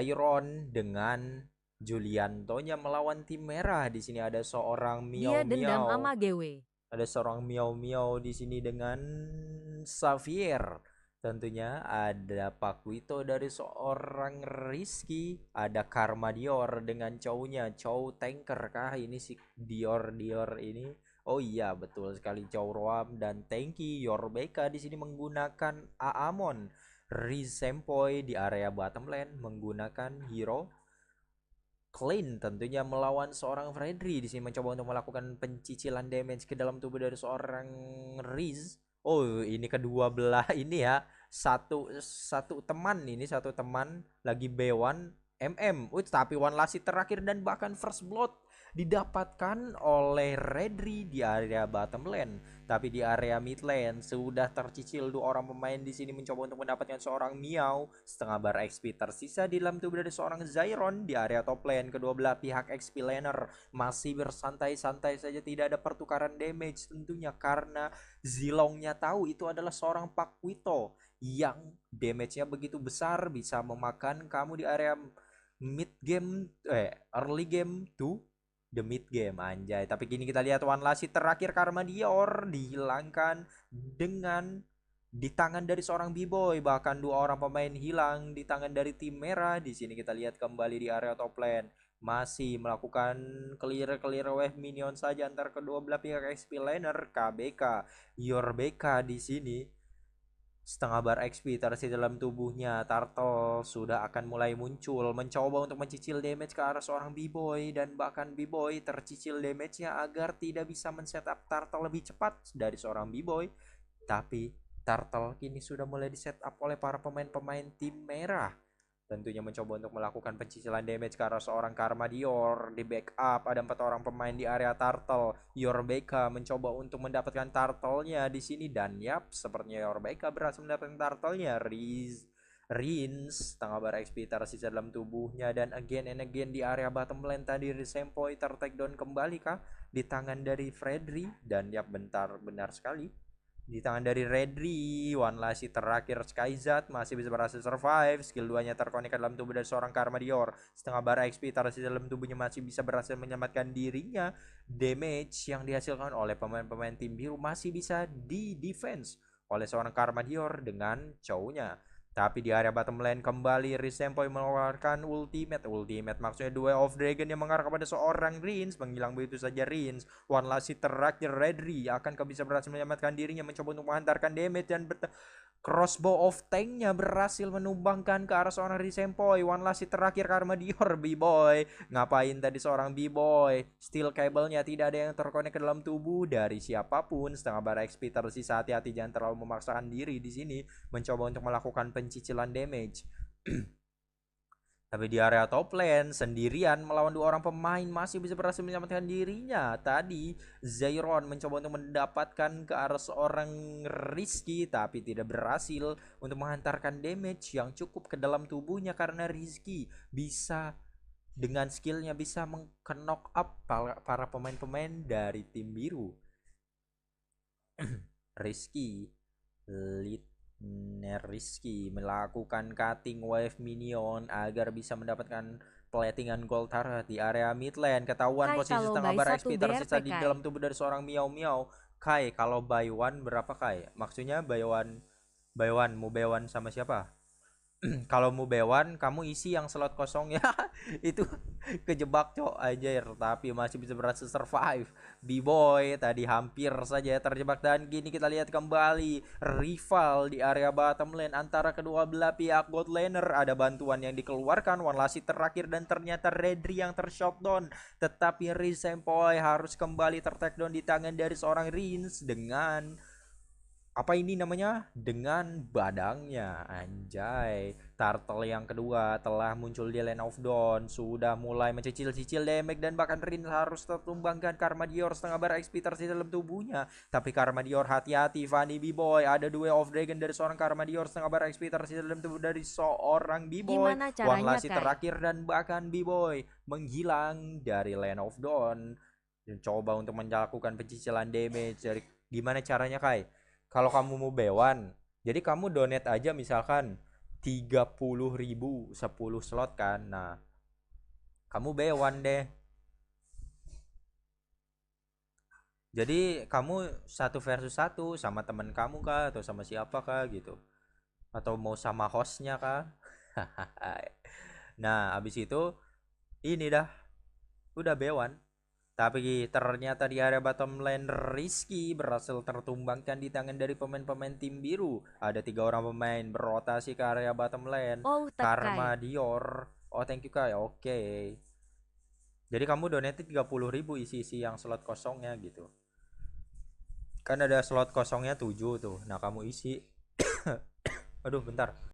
Iron dengan Juliantonya melawan tim merah. Di sini ada seorang Dia Miao dendam Miao. ama Gewe. Ada seorang Miao Miao di sini dengan Xavier. Tentunya ada Pakuito dari seorang Rizky. Ada Karma Dior dengan cownya. Cow Tanker kah ini si Dior Dior ini? Oh iya, betul sekali, Chow Roam dan Tanky Yorbeka di sini menggunakan Aamon. Riz Sempoy di area bottom lane menggunakan hero Clean tentunya melawan seorang Fredri. Di sini mencoba untuk melakukan pencicilan damage ke dalam tubuh dari seorang Riz. Oh, ini kedua belah ini ya. Satu satu teman ini, satu teman lagi B1 MM. Tapi one last hit terakhir dan bahkan first blood didapatkan oleh Redri di area bottom lane. Tapi di area mid lane sudah tercicil dua orang pemain di sini mencoba untuk mendapatkan seorang Miao. Setengah bar XP tersisa di dalam tubuh dari seorang Zyron. Di area top lane kedua belah pihak XP laner masih bersantai-santai saja, tidak ada pertukaran damage tentunya karena Zilongnya tahu itu adalah seorang Pakuito yang damage-nya begitu besar, bisa memakan kamu di area mid game early game to the mid game anjay. Tapi kini kita lihat one last hit terakhir Karma Dior dihilangkan dengan di tangan dari seorang B-boy. Bahkan dua orang pemain hilang di tangan dari tim merah. Di sini kita lihat kembali di area top lane masih melakukan clear wave minion saja antar kedua belah pihak. XP laner KBK Yorbeka di sini setengah bar XP tersisa dalam tubuhnya. Turtle sudah akan mulai muncul, mencoba untuk mencicil damage ke arah seorang B-boy, dan bahkan B-boy tercicil damage-nya agar tidak bisa men-setup Turtle lebih cepat dari seorang B-boy. Tapi Turtle kini sudah mulai di-setup oleh para pemain-pemain tim merah. Tentunya mencoba untuk melakukan pencicilan damage ke arah seorang Karma Dior. Di backup ada 4 orang pemain di area Turtle. Yorbeka mencoba untuk mendapatkan turtle-nya di sini, dan yap, sepertinya Yorbeka berhasil mendapatkan turtle-nya. Rins tengah bar XP tersisa dalam tubuhnya, dan again and again di area bottom lane tadi Sempoy tertake down kembali kah di tangan dari Fredri, dan yap, benar sekali di tangan dari Redri. One last hit terakhir Skyzat masih bisa berhasil survive. Skill 2 nya terkonek dalam tubuh dari seorang Karma Dior. Setengah bara XP tersisa dalam tubuhnya masih bisa berhasil menyelamatkan dirinya. Damage yang dihasilkan oleh pemain-pemain tim biru masih bisa di defense oleh seorang Karma Dior dengan cownya. Tapi di area bottom lane kembali Risempoy mengeluarkan ultimate maksudnya Duel of Dragon yang mengarah kepada seorang Rins, menghilang begitu saja Rins. One last hit terakhir Redri, akankah bisa berhasil menyelamatkan dirinya, mencoba untuk menghantarkan damage, dan crossbow of tanknya berhasil menumbangkan ke arah seorang Risempoy. One last hit terakhir Karma Dior. B-boy ngapain tadi seorang B-boy? Steel cable-nya tidak ada yang terkonek ke dalam tubuh dari siapapun. Setengah bara XP tersisa, hati-hati jangan terlalu memaksakan diri di sini mencoba untuk melakukan pencicilan damage. Tapi di area top lane sendirian melawan dua orang pemain masih bisa berhasil menyelamatkan dirinya. Tadi Zyron mencoba untuk mendapatkan ke arah seorang Rizky, tapi tidak berhasil untuk menghantarkan damage yang cukup ke dalam tubuhnya karena Rizky bisa dengan skillnya bisa meng-knock up para pemain-pemain dari tim biru. Rizky lead Rizky melakukan cutting wave minion agar bisa mendapatkan platingan gold turret di area mid lane. Ketahuan Kai posisi kalau setengah buy bar satu XP BRP tersisa di Kai. dalam tubuh dari seorang Miao Miao. Kai, kalau buy one berapa Kai? Maksudnya buy one mau buy one sama siapa? Kalau mau bewan kamu isi yang slot kosong ya. Itu kejebak cok aja, tapi masih bisa berhasil survive. B-boy tadi hampir saja terjebak, dan gini kita lihat kembali rival di area bottom lane antara kedua belah pihak. Bot laner ada bantuan yang dikeluarkan, one last hit terakhir, dan ternyata Redri yang tershotdown. Tetapi Risempoy harus kembali tertakedown di tangan dari seorang Rins dengan apa ini namanya, dengan badangnya anjay. Turtle yang kedua telah muncul di Land of Dawn, sudah mulai mencicil-cicil damage, dan bahkan Rin harus tertumbangkan Karma Dior. Setengah bar XP tersisa dalam tubuhnya, tapi Karma Dior hati-hati. Fanny B-boy ada Duel of Dragon dari seorang Karma Dior. Setengah bar XP tersisa dalam tubuh dari seorang B-boy. Gimana One caranya last hit Kai? terakhir, dan bahkan B-boy menghilang dari Land of Dawn dan coba untuk melakukan pencicilan damage. Dari gimana caranya Kai? Kalau kamu mau bewan, jadi kamu donate aja misalkan 30.000 10 slot kan. Nah, kamu B1 deh. Jadi kamu satu versus satu sama temen kamu kah atau sama siapa kah gitu? Atau mau sama hostnya kah? Nah, abis itu ini dah udah B1. Tapi ternyata di area bottom lane Rizky berhasil tertumbangkan di tangan dari pemain-pemain tim biru. Ada 3 orang pemain berotasi ke area bottom lane. Oh, Karma Tekai. Dior. Oh, thank you Kai. Oke. Jadi kamu donate 30.000 isi-isi yang slot kosongnya gitu. Kan ada slot kosongnya 7 tuh. Nah, kamu isi. Aduh, bentar.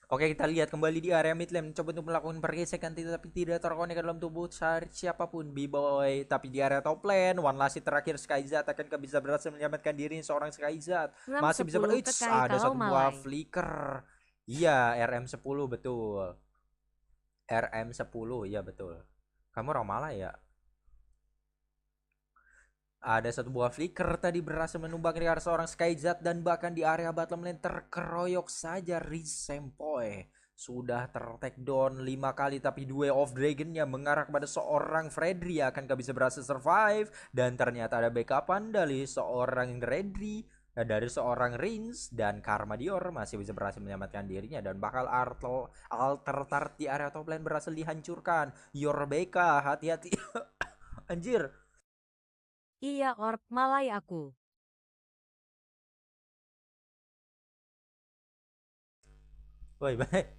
Oke, kita lihat kembali di area mid lane. Coba untuk melakukan pergesekan tapi tidak terkonek ke dalam tubuh siapapun B-boy. Tapi di area top lane, one last hit terakhir Skyzat akan bisa berhasil menyelamatkan diri seorang Skyzat. Ram Masih bisa 10 Tekai ada kalau satu buah Malai. flicker. Iya, RM10 betul. RM10, iya betul. Kamu orang Malah ya? Ada satu buah flicker tadi berhasil menumbang di area seorang Skyzat dan bahkan di area bottom lane terkeroyok saja Risempoy. Sudah ter-take down 5 kali tapi Duel of Dragon-nya mengarah kepada seorang Fredry. Akankah bisa berhasil survive? Dan ternyata ada backupan dari seorang Redry, dari seorang Rins, dan Karma Dior masih bisa berhasil menyelamatkan dirinya dan bakal alter tart di area top lane berhasil dihancurkan. Yorbeka, hati-hati. Anjir. Iya Orb Malai aku. Woi, baik.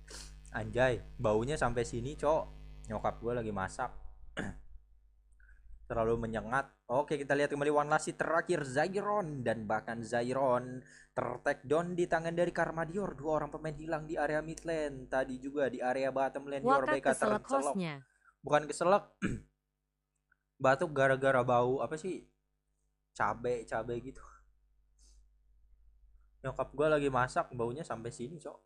Anjay, baunya sampai sini, Cok. Nyokap gue lagi masak. Terlalu menyengat. Oke, kita lihat kembali one last terakhir Zyron dan bahkan Zyron ter-take down di tangan dari Karmadior. 2 orang pemain hilang di area mid lane. Tadi juga di area bottom lane Waka Yorbeka keselak tercelok. hostnya. Bukan keselak, batuk gara-gara bau apa sih? Cabe gitu. Nyokap gue lagi masak, baunya sampai sini, Cok.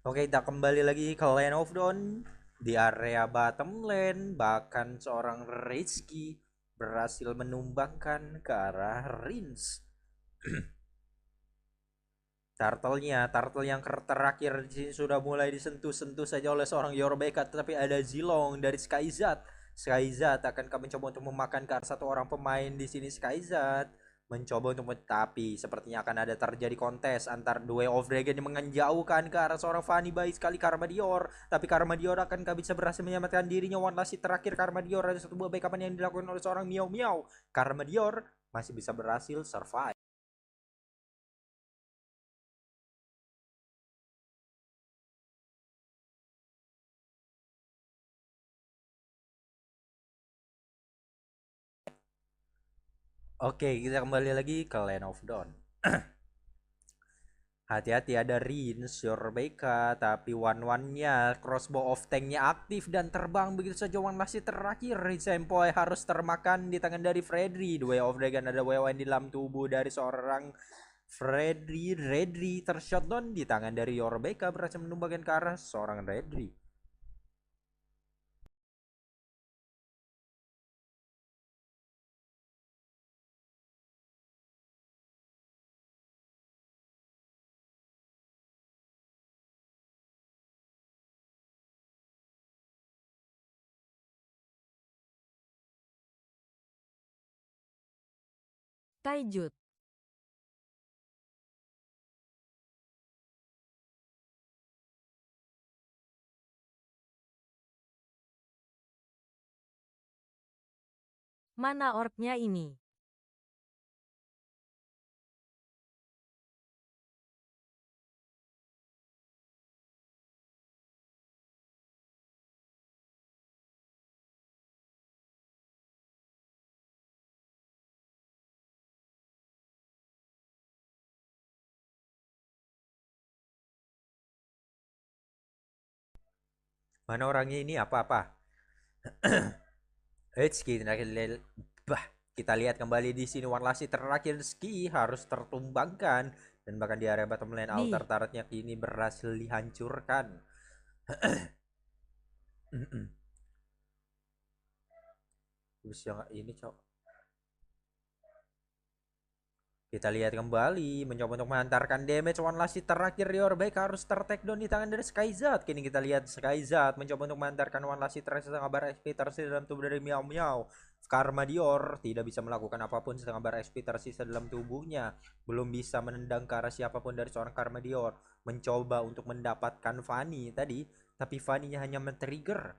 Oke, kita kembali lagi ke Lane of Dawn. Di area bottom lane, bahkan seorang Rizky berhasil menumbangkan ke arah Rins. Turtle yang terakhir di sini sudah mulai disentuh-sentuh saja oleh seorang Yorbeka, tapi ada Zilong dari Skyzat. Skyzat akan kami coba untuk memakan ke arah satu orang pemain di sini. Skyzat mencoba untuk, tapi sepertinya akan ada terjadi kontes antar Duel of Dragon yang menjauhkan ke arah seorang Fanny baik sekali Karmadior, tapi Karmadior akan bisa berhasil menyelamatkan dirinya. One last terakhir Karmadior, ada satu buah backupan yang dilakukan oleh seorang Miao Miao. Karmadior masih bisa berhasil survive. Oke, kita kembali lagi ke Land of Dawn. Hati-hati, ada Rin, Shorebeka, tapi one-one-nya crossbow of tanknya aktif dan terbang begitu saja. One last terakhir, Sempoy harus termakan di tangan dari Fredry. The Way of Dragon, ada WWN di dalam tubuh dari seorang Redry tershotdown di tangan dari Yorbeka, berhasil menumbangkan ke arah seorang Redry. Taijut. Mana orbnya ini? Mana orangnya ini apa-apa? Bah, kita lihat kembali di sini one last terakhir Ski harus tertumbangkan Dan bahkan di area bottom lane altar Di. turretnya kini berhasil dihancurkan. Terus yang ini cok, kita lihat kembali mencoba untuk menghantarkan damage. One last hit terakhir Dior baik harus tertakedown di tangan dari Skyzat. Kini kita lihat Skyzat mencoba untuk menghantarkan one last hit terakhir setengah bar XP tersisa dalam tubuh dari Miao Miao. Karma Dior tidak bisa melakukan apapun, setengah bar XP tersisa dalam tubuhnya. Belum bisa menendang ke arah siapapun dari seorang Karma Dior. Mencoba untuk mendapatkan Fanny tadi, tapi Fanny-nya hanya men-trigger.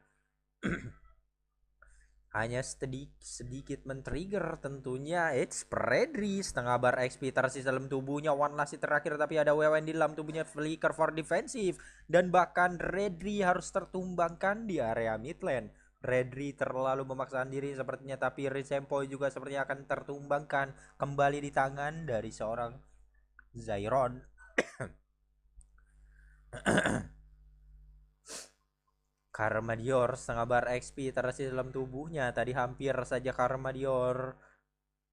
Hanya sedikit men-trigger tentunya. It's Predri, setengah bar XP tersisa dalam tubuhnya. One last hit terakhir tapi ada WWN di dalam tubuhnya. Flicker for defensive. Dan bahkan Redri harus tertumbangkan di area mid lane. Redri terlalu memaksakan diri sepertinya, tapi Rizempo juga sepertinya akan tertumbangkan kembali di tangan dari seorang Zyron. Karma Dior setengah bar XP tersisa dalam tubuhnya. Tadi hampir saja Karma Dior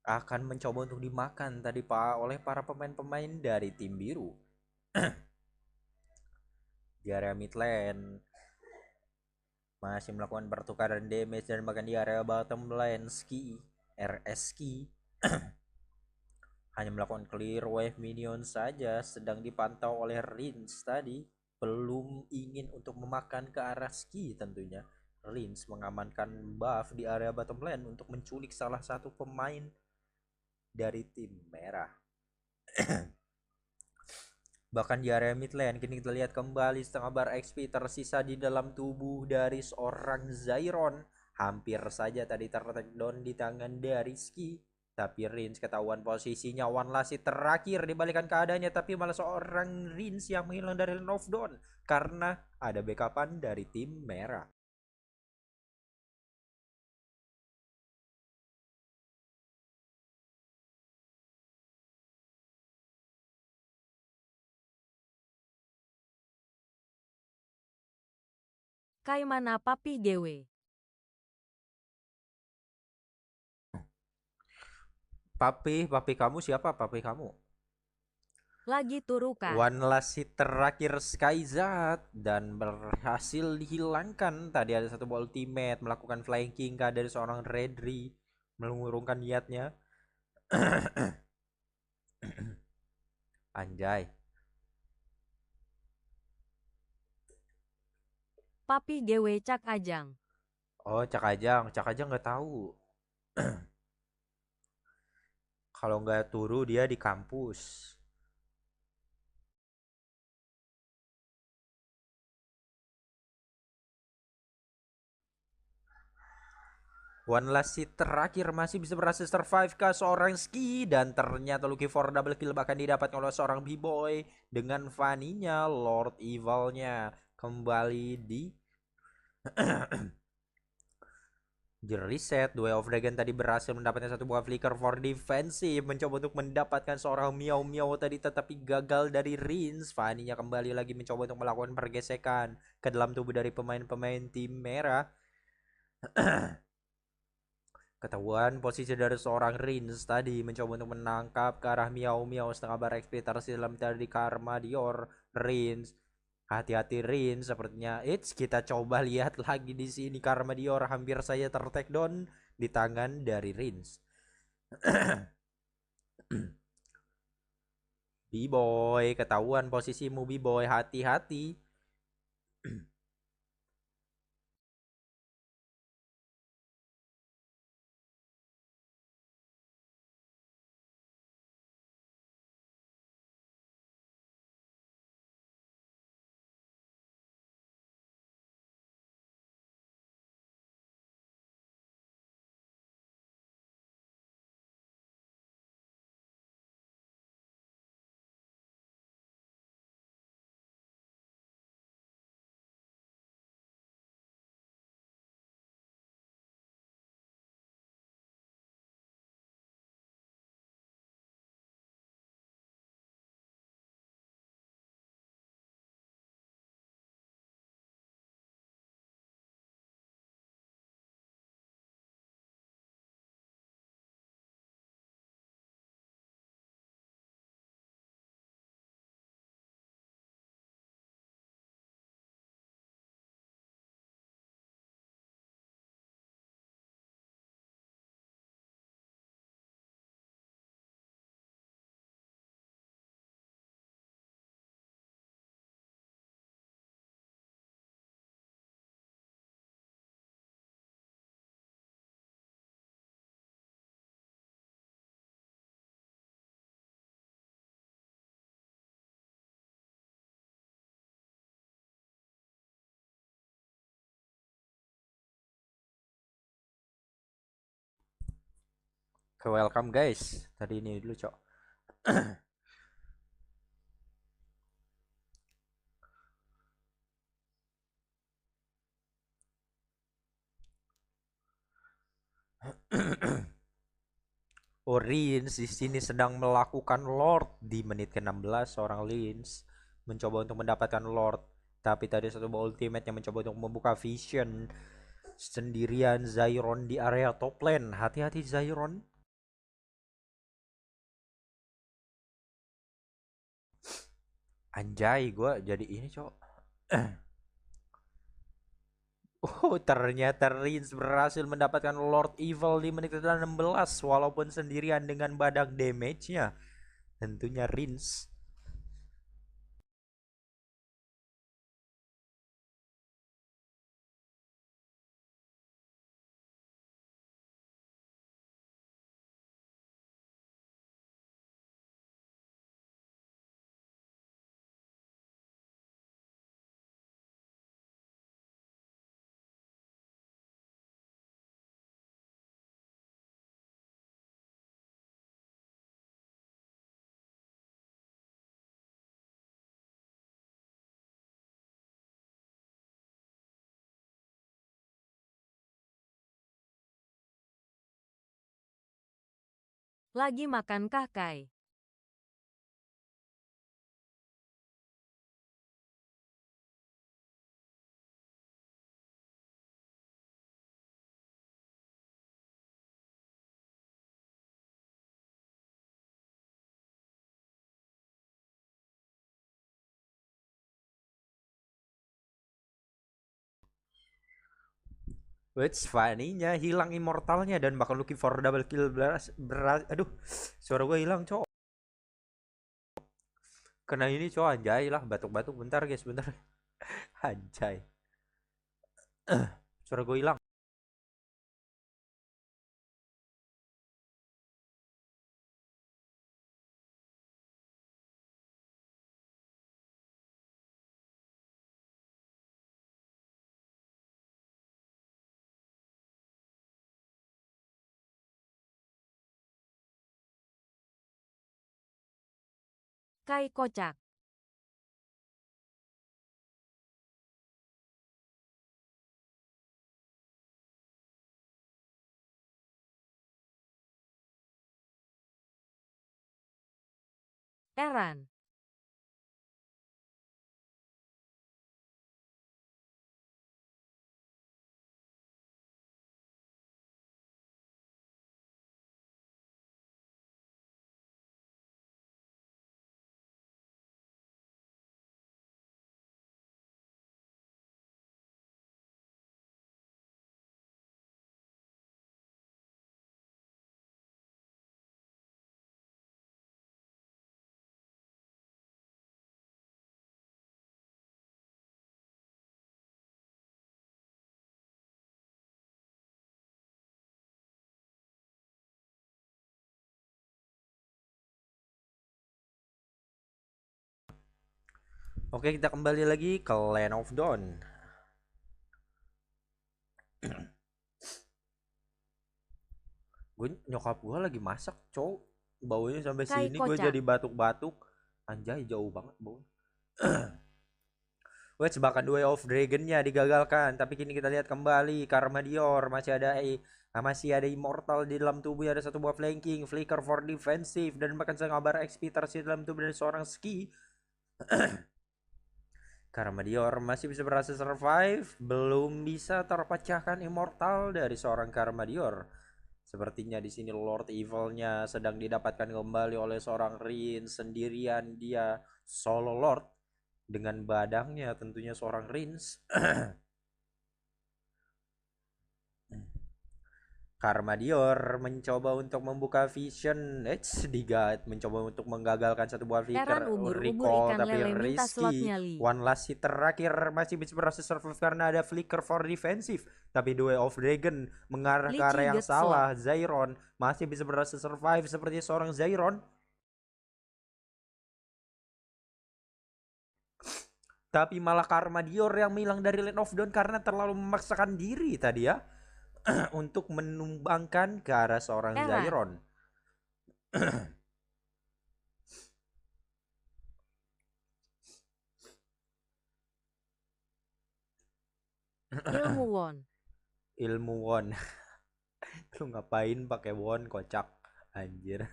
akan mencoba untuk dimakan tadi Pak oleh para pemain-pemain dari tim biru. Di area mid lane masih melakukan pertukaran damage, dan bahkan di area bottom lane Ski RS Ski hanya melakukan clear wave minion saja, sedang dipantau oleh Rins tadi. Belum ingin untuk memakan ke arah Ski tentunya. Rins mengamankan buff di area bottom lane untuk menculik salah satu pemain dari tim merah. Bahkan di area mid lane kini kita lihat kembali setengah bar XP tersisa di dalam tubuh dari seorang Zyron. Hampir saja tadi tertakedown di tangan dari Ski, tapi Rins ketahuan posisinya. One last hit terakhir dibalikan keadaannya, tapi malah seorang Rins yang menghilang dari lane of dawn karena ada backupan dari tim merah. Kai mana papi gewe. Papi kamu siapa? Papi kamu? Lagi turukan. One last hit terakhir Skyzat dan berhasil dihilangkan. Tadi ada satu ultimate melakukan flanking dari seorang Redri, mengurungkan niatnya. Anjay. Papi gewe cak ajang. Oh, Cak Ajang nggak tahu. Kalau nggak turu dia di kampus. One last hit terakhir masih bisa berhasil survive ke seorang Ski, dan ternyata Lucky for double kill bahkan didapatkan oleh seorang B-Boy dengan Vaninya. Lord Evilnya kembali di reset. Duel of Dragon tadi berhasil mendapatkan satu buah flicker for defensive, mencoba untuk mendapatkan seorang Miao Miao tadi, tetapi gagal dari Rins. Vaninya kembali lagi mencoba untuk melakukan pergesekan ke dalam tubuh dari pemain-pemain tim merah. Ketahuan posisi dari seorang Rins tadi, mencoba untuk menangkap ke arah Miao Miao setengah bar XP tersisa dalam tadi Karma Dior. Rins, hati-hati Rins sepertinya. Kita coba lihat lagi di sini. Karma Dior hampir saja tertakedown di tangan dari Rins. B-Boy, ketahuan posisimu B-Boy, hati-hati. Ke welcome guys. Tadi ini dulu, Cok. Orins di sini sedang melakukan Lord di menit ke-16. Seorang Lins mencoba untuk mendapatkan Lord, tapi tadi satu ultimate yang mencoba untuk membuka vision sendirian. Zyron di area top lane. Hati-hati Zyron. Anjay, gue jadi ini, Cok. Oh, ternyata Rins berhasil mendapatkan Lord Evil di menit ke-16 walaupun sendirian dengan badak damage-nya. Tentunya Rins. Lagi makankah Kai? What's funny-nya hilang immortalnya dan bakal looking for double kill. Aduh, suara gue hilang, Cok. Kena ini, Cok. Anjay lah, batuk-batuk. Bentar guys, bentar. Anjay. Suara gue hilang. Kai kocak. Eran. Oke, kita kembali lagi ke Land of Dawn. Nyokap gue lagi masak, Cok. Baunya sampai Kai sini gue kocak. jadi batuk-batuk. Anjay, jauh banget baunya. Wes, bahkan Way of Dragon-nya digagalkan, tapi kini kita lihat kembali Karma Dior masih ada immortal di dalam tubuhnya, ada satu buah flanking, flicker for defensive, dan bahkan sengabar XP tersisa dalam tubuh dari seorang ski. Karma Dior masih bisa berhasil survive, belum bisa terpecahkan immortal dari seorang Karma Dior. Sepertinya di sini Lord Evil-nya sedang didapatkan kembali oleh seorang Rin. Sendirian dia solo Lord dengan badangnya, tentunya seorang Rins. Karma Dior mencoba untuk membuka vision, mencoba untuk menggagalkan satu buah Eran flicker ubur-ubur recall, ikan tapi lele minta slot risky. nyali. One last hit terakhir masih bisa berhasil survive karena ada flicker for defensive, tapi The Way of Dragon mengarah ke Lici arah yang get salah. Zyron masih bisa berhasil survive seperti seorang Zyron, tapi malah Karma Dior yang hilang dari Land of Dawn karena terlalu memaksakan diri tadi ya. Untuk menumbangkan ke arah seorang Eran. Zyron. Ilmu won. Ilmu won. Lu ngapain pakai won, kocak anjir.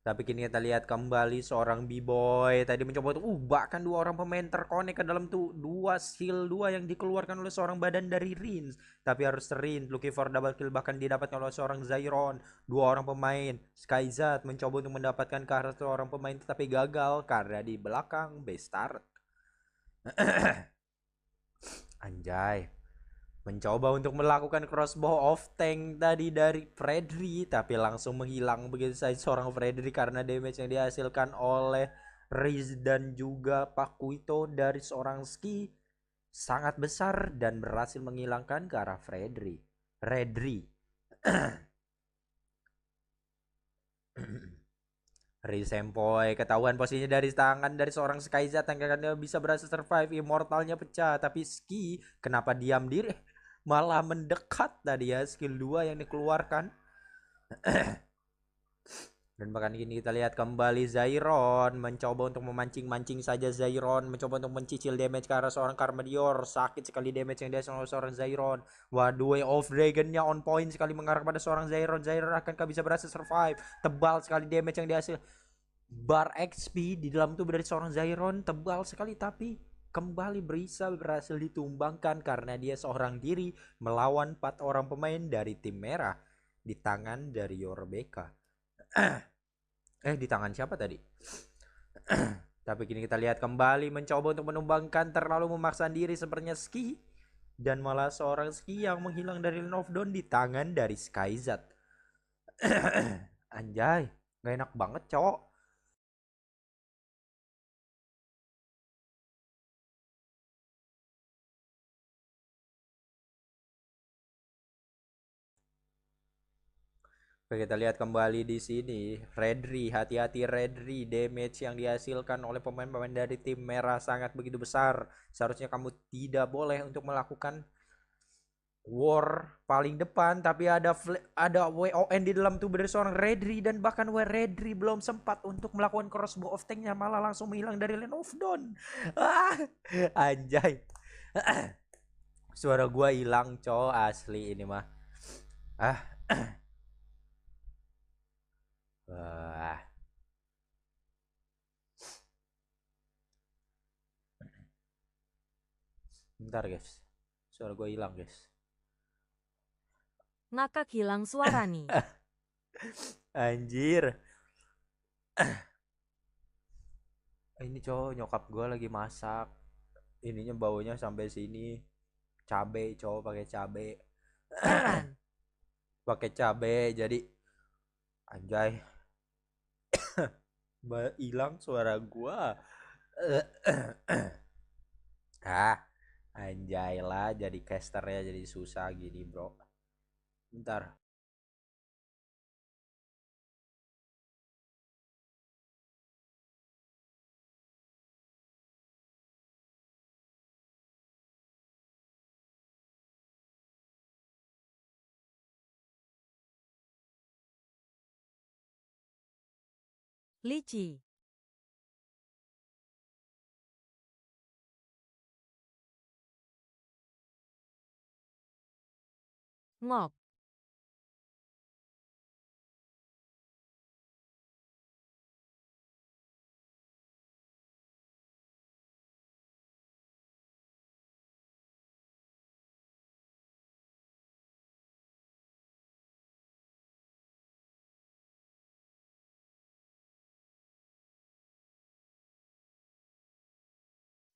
Tapi kini kita lihat kembali seorang B-boy tadi mencoba untuk bahkan dua orang pemain terkonek ke dalam tuh dua skill dua yang dikeluarkan oleh seorang badan dari Rins. Tapi harus Rins looking for double kill bahkan didapatkan oleh seorang Zyron. Dua orang pemain Skyzat mencoba untuk mendapatkan ke arah seorang pemain tetapi gagal karena di belakang Bestart. Anjay. Mencoba untuk melakukan crossbow of tank tadi dari Fredri tapi langsung menghilang begitu saja seorang Fredri karena damage yang dihasilkan oleh Riz dan juga Pakuito dari seorang ski sangat besar dan berhasil menghilangkan ke arah Fredri. Risempoy ketahuan posisinya dari tangan dari seorang Skyzat yang dia bisa berhasil survive, immortalnya pecah tapi Ski kenapa diam diri malah mendekat tadi ya, skill 2 yang dikeluarkan. Dan bahkan ini kita lihat kembali Zyron mencoba untuk memancing-mancing saja. Zyron mencoba untuk mencicil damage ke arah seorang Karmadior. Sakit sekali damage yang dihasilkan oleh seorang Zyron. Waduh, Way of Dragon-nya on point sekali mengarah pada seorang Zyron. Zyron akankah bisa berhasil survive? Tebal sekali damage yang dihasil. Bar XP di dalam tubuh dari seorang Zyron tebal sekali tapi kembali berhasil ditumbangkan karena dia seorang diri melawan 4 orang pemain dari tim merah di tangan dari Yorbeka. Di tangan siapa tadi? Tapi kini kita lihat kembali mencoba untuk menumbangkan, terlalu memaksa diri sepertinya Ski dan malah seorang Ski yang menghilang dari Lane of Dawn di tangan dari Skyzat. Anjay, gak enak banget cowok. Oke, kita lihat kembali di sini. Redri, hati-hati Redri. Damage yang dihasilkan oleh pemain-pemain dari tim merah sangat begitu besar. Seharusnya kamu tidak boleh untuk melakukan war paling depan, tapi ada WON di dalam tubuh dari seorang Redri dan bahkan Redri belum sempat untuk melakukan crossbow of tanknya malah langsung menghilang dari Lane of Dawn. Anjay. Suara gua hilang, cowok asli ini mah. Wah. Bentar guys, suara gue hilang guys. Ngakak hilang suara nih. Anjir. Ini cowok nyokap gue lagi masak. Ininya baunya sampai sini. Cabe cowok pakai cabe. Heran. Pakai cabe jadi anjay. Hilang suara gua. Anjay lah jadi casternya jadi susah gini, bro. Bentar. Lici. Ngok.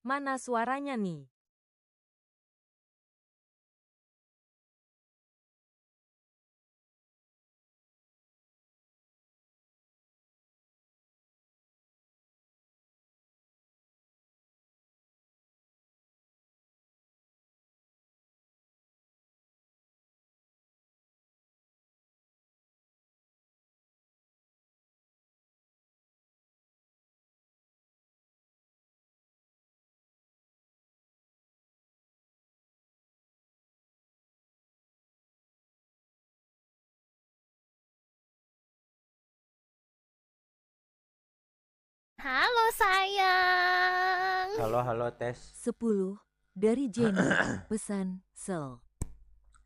Mana suaranya nih? Halo sayang. Halo tes. 10 dari Jenny. Pesan sel.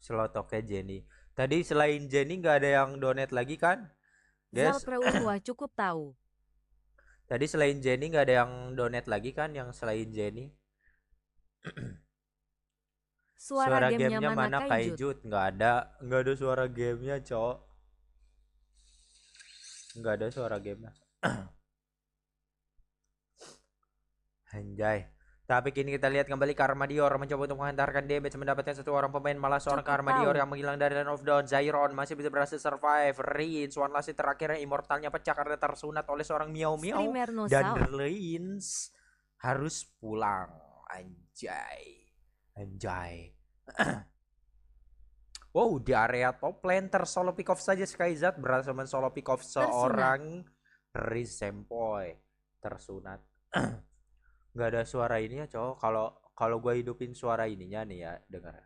Slotoknya Jenny. Tadi selain Jenny nggak ada yang donate lagi kan? Guys, Zalpreulwa cukup tahu. tadi selain Jenny nggak ada yang donate lagi kan yang selain Jenny? Suara gamenya mana Kaijut? Kaijut? Nggak ada suara gamenya, cok. Nggak ada suara gamenya. Anjay. Tapi kini kita lihat kembali Karmadior mencoba untuk menghantarkan damage, mendapatkan satu orang pemain, malah seorang Cukup Karmadior tahu. yang menghilang dari Land of Dawn. Zyron masih bisa berhasil survive. Reigns, One Last terakhirnya immortalnya pecah karena tersunat oleh seorang Miao Miao. Streamer no Dan sound. Reigns harus pulang. Anjay. Wow, di area top lane solo pick off saja Skyzat berhasil solo pick off seorang Riz Sempoy. Tersunat. Nggak ada suara ini ya, cowok. Kalau gue hidupin suara ininya nih ya, dengar.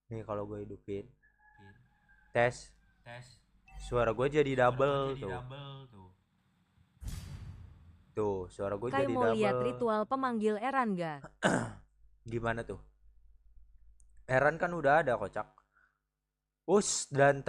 Nih kalau gue hidupin. Tes. Suara gue jadi double tuh. Tuh, suara gue Kai jadi mau lihat double. ritual pemanggil Eran gak? Gimana tuh? Eran kan udah ada, kocak. Dan